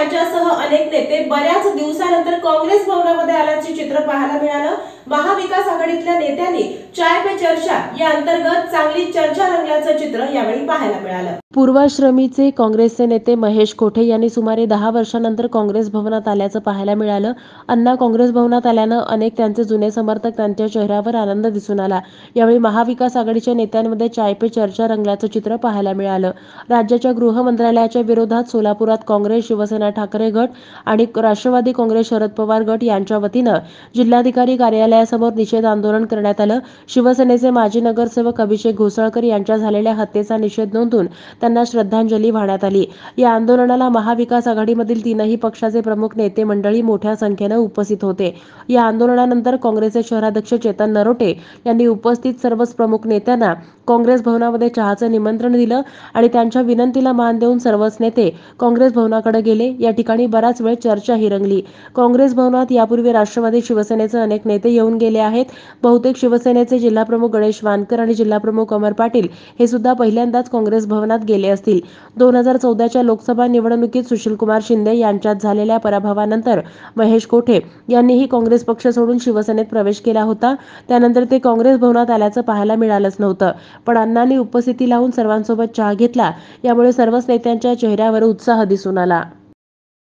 यांच्यासह अनेक नेते बऱ्याच दिवसानंतर काँग्रेस भवनामध्ये आल्याचे चित्र पाहायला मिळालं। महाविकास आघाडीतल्या नेत्यांनी चाय पे चर्चा या अंतर्गत चांगली चर्चा रंगल्याचं चित्र यावेळी पाहायला मिळालं। पूर्वाश्रमीचे काँग्रेसचे नेते महेश कोठे यांनी सुमारे 10 वर्षांनंतर काँग्रेस भवनात आल्याचं पाहायला मिळालं। अण्णा काँग्रेस भवनात आल्यानं अनेक त्यांचे जुने समर्थक त्यांच्या चेहऱ्यावर आनंद दिसून आला। यावेळी महाविकास आघाडीच्या नेत्यांमध्ये चाय पे चर्चा रंगल्याचं चित्र पाहायला मिळालं। राज्याच्या गृह मंत्रालयाच्या विरोधात सोलापुरात काँग्रेस, शिवसेना ठाकरे गट आणि राष्ट्रवादी काँग्रेस शरद पवार गट यांच्या वतीनं जिल्हाधिकारी कार्यालयासमोर निषेध आंदोलन करण्यात आलं। शिवसेनेचे माजी नगरसेवक अभिषेक घोसाळकर यांच्या झालेल्या हत्येचा निषेध नोंदवून त्यांना श्रद्धांजली वाहण्यात आली। या आंदोलनाला महाविकास आघाडीमधील तीनही पक्षाचे प्रमुख नेते मंडळी मोठ्या संख्येनं उपस्थित होते। या आंदोलनानंतर काँग्रेसचे शहराध्यक्ष चेतन नरोटे यांनी उपस्थित सर्वच प्रमुख नेत्यांना काँग्रेस भवनामध्ये चहाचं निमंत्रण दिलं आणि त्यांच्या विनंतीला मान देऊन सर्वच नेते काँग्रेस भवनाकडे गेले। या ठिकाणी बराच वेळ चर्चाही रंगली। काँग्रेस भवनात यापूर्वी राष्ट्रवादी शिवसेनेचे अनेक नेते येऊन गेले आहेत। बहुतेक शिवसेनेचे जिल्हाप्रमुख गणेश वानकर आणि जिल्हाप्रमुख अमर पाटील हे सुद्धा पहिल्यांदाच काँग्रेस भवनात गेले असतील। 2014च्या लोकसभा निवडणुकीत सुशीलकुमार शिंदे यांच्यात झालेल्या पराभवानंतर महेश कोठे यांनीही काँग्रेस पक्ष सोडून शिवसेनेत प्रवेश केला होता। त्यानंतर ते काँग्रेस भवनात आल्याचं पाहायला मिळालंच नव्हतं। पण अण्णांनी उपस्थिती लावून सर्वांसोबत चहा घेतला, यामुळे सर्वच नेत्यांच्या चेहऱ्यावर उत्साह दिसून आला।